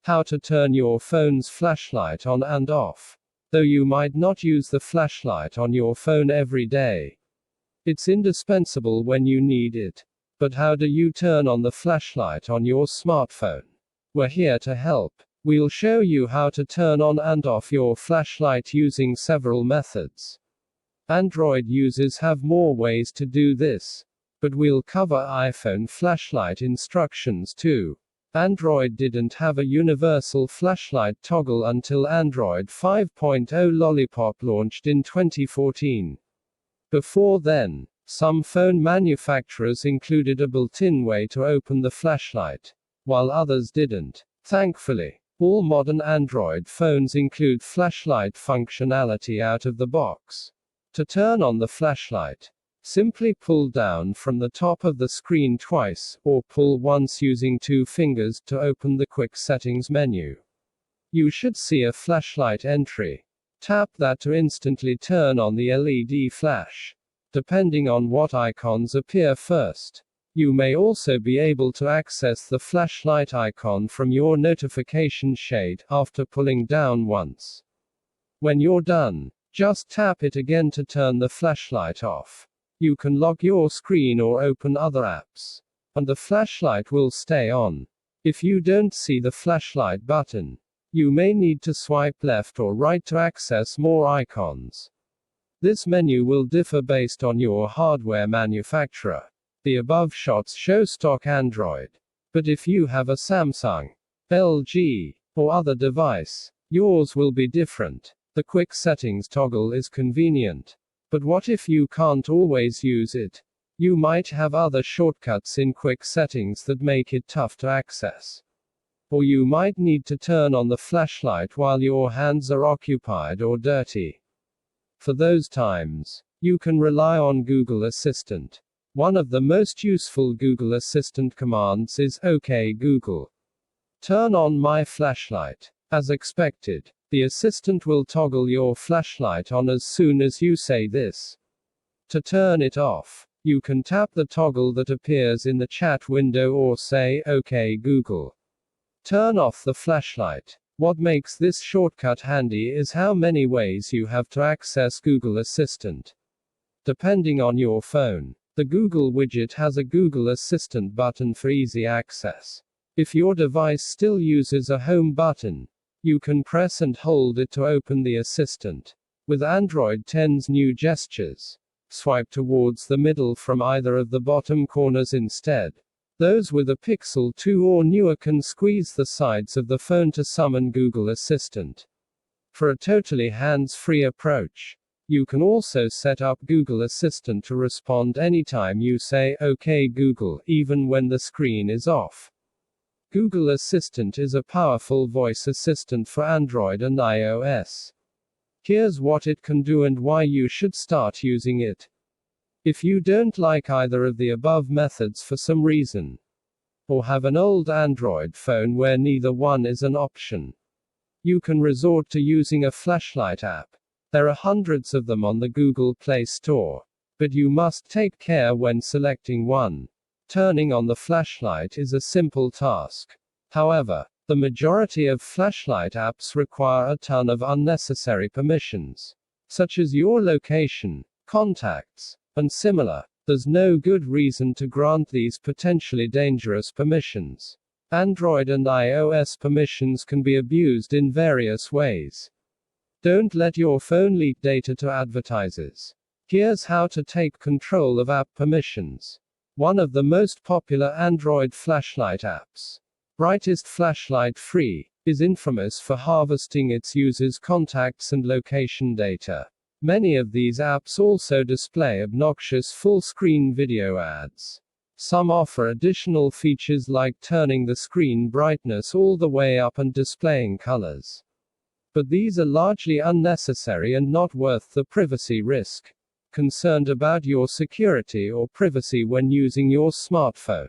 How to turn your phone's flashlight on and off. Though you might not use the flashlight on your phone every day, it's indispensable when you need it. But how do you turn on the flashlight on your smartphone? We're here to help. We'll show you how to turn on and off your flashlight using several methods. Android users have more ways to do this, but we'll cover iPhone flashlight instructions too. Android didn't have a universal flashlight toggle until Android 5.0 Lollipop launched in 2014. Before then, some phone manufacturers included a built-in way to open the flashlight, while others didn't. Thankfully, all modern Android phones include flashlight functionality out of the box. To turn on the flashlight, simply pull down from the top of the screen twice, or pull once using 2 fingers to open the Quick Settings menu. You should see a flashlight entry. Tap that to instantly turn on the LED flash, depending on what icons appear first. You may also be able to access the flashlight icon from your notification shade after pulling down once. When you're done, just tap it again to turn the flashlight off. You can lock your screen or open other apps, and the flashlight will stay on. If you don't see the flashlight button, you may need to swipe left or right to access more icons. This menu will differ based on your hardware manufacturer. The above shots show stock Android, but if you have a Samsung, LG, or other device, yours will be different. The Quick Settings toggle is convenient, but what if you can't always use it? You might have other shortcuts in Quick Settings that make it tough to access. Or you might need to turn on the flashlight while your hands are occupied or dirty. For those times, you can rely on Google Assistant. One of the most useful Google Assistant commands is "OK Google, turn on my flashlight." As expected, the assistant will toggle your flashlight on as soon as you say this. To turn it off, you can tap the toggle that appears in the chat window or say, "OK Google, turn off the flashlight." What makes this shortcut handy is how many ways you have to access Google Assistant. Depending on your phone, the Google widget has a Google Assistant button for easy access. If your device still uses a home button, you can press and hold it to open the assistant. With Android 10's new gestures, swipe towards the middle from either of the bottom corners instead. Those with a Pixel 2 or newer can squeeze the sides of the phone to summon Google Assistant. For a totally hands-free approach, you can also set up Google Assistant to respond anytime you say, "OK Google," even when the screen is off. Google Assistant is a powerful voice assistant for Android and iOS. Here's what it can do and why you should start using it. If you don't like either of the above methods for some reason, or have an old Android phone where neither one is an option, you can resort to using a flashlight app. There are hundreds of them on the Google Play Store, but you must take care when selecting one. Turning on the flashlight is a simple task. However, the majority of flashlight apps require a ton of unnecessary permissions, such as your location, contacts, and similar. There's no good reason to grant these potentially dangerous permissions. Android and iOS permissions can be abused in various ways. Don't let your phone leak data to advertisers. Here's how to take control of app permissions. One of the most popular Android flashlight apps, Brightest Flashlight Free, is infamous for harvesting its users' contacts and location data. Many of these apps also display obnoxious full-screen video ads. Some offer additional features like turning the screen brightness all the way up and displaying colors. But these are largely unnecessary and not worth the privacy risk. Concerned about your security or privacy when using your smartphone?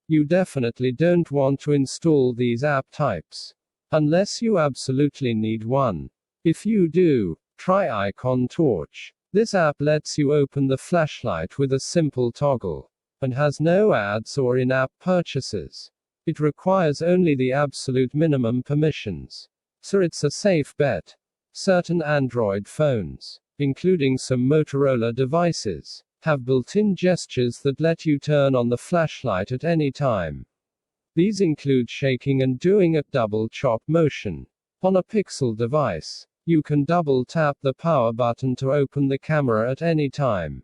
You definitely don't want to install these app types, unless you absolutely need one. If you do, try Icon Torch. This app lets you open the flashlight with a simple toggle, and has no ads or in-app purchases. It requires only the absolute minimum permissions. So it's a safe bet. Certain Android phones, including some Motorola devices, have built-in gestures that let you turn on the flashlight at any time. These include shaking and doing a double chop motion. On a Pixel device, you can double tap the power button to open the camera at any time.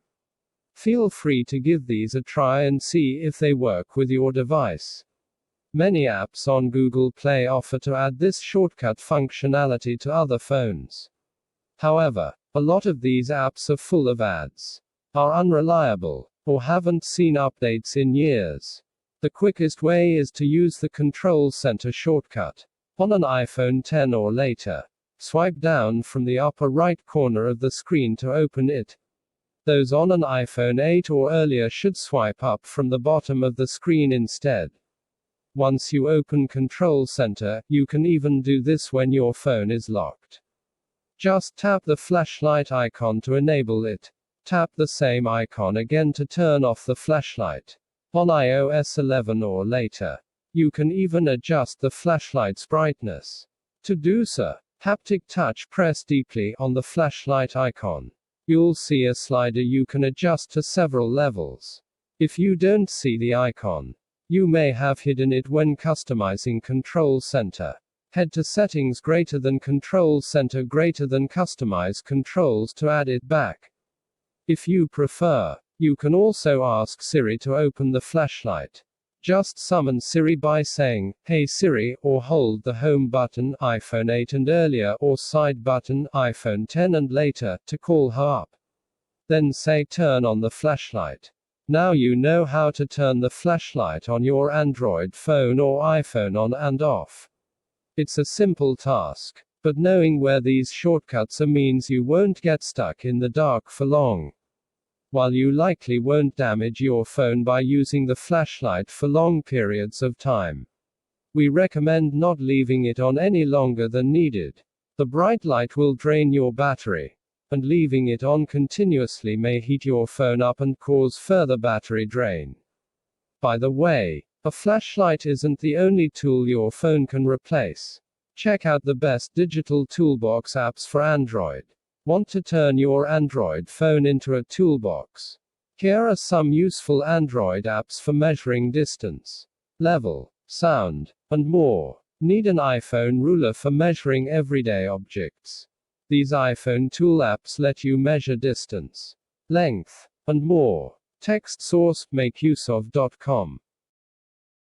Feel free to give these a try and see if they work with your device. Many apps on Google Play offer to add this shortcut functionality to other phones. However, a lot of these apps are full of ads, are unreliable, or haven't seen updates in years. The quickest way is to use the Control Center shortcut. On an iPhone 10 or later, swipe down from the upper right corner of the screen to open it. Those on an iPhone 8 or earlier should swipe up from the bottom of the screen instead. Once you open Control Center, you can even do this when your phone is locked. Just tap the flashlight icon to enable it. Tap the same icon again to turn off the flashlight. On iOS 11 or later, you can even adjust the flashlight's brightness. To do so, haptic touch, press deeply on the flashlight icon. You'll see a slider you can adjust to several levels. If you don't see the icon, you may have hidden it when customizing Control Center. Head to Settings greater than Control Center greater than Customize Controls to add it back. If you prefer, you can also ask Siri to open the flashlight. Just summon Siri by saying, "Hey Siri," or hold the home button, iPhone 8 and earlier, or side button, iPhone 10 and later, to call her up. Then say, "Turn on the flashlight." Now you know how to turn the flashlight on your Android phone or iPhone on and off. It's a simple task, but knowing where these shortcuts are means you won't get stuck in the dark for long. While you likely won't damage your phone by using the flashlight for long periods of time, we recommend not leaving it on any longer than needed. The bright light will drain your battery, and leaving it on continuously may heat your phone up and cause further battery drain. By the way, a flashlight isn't the only tool your phone can replace. Check out the best digital toolbox apps for Android. Want to turn your Android phone into a toolbox? Here are some useful Android apps for measuring distance, level, sound, and more. Need an iPhone ruler for measuring everyday objects? These iPhone tool apps let you measure distance, length, and more. Text source, makeuseof.com.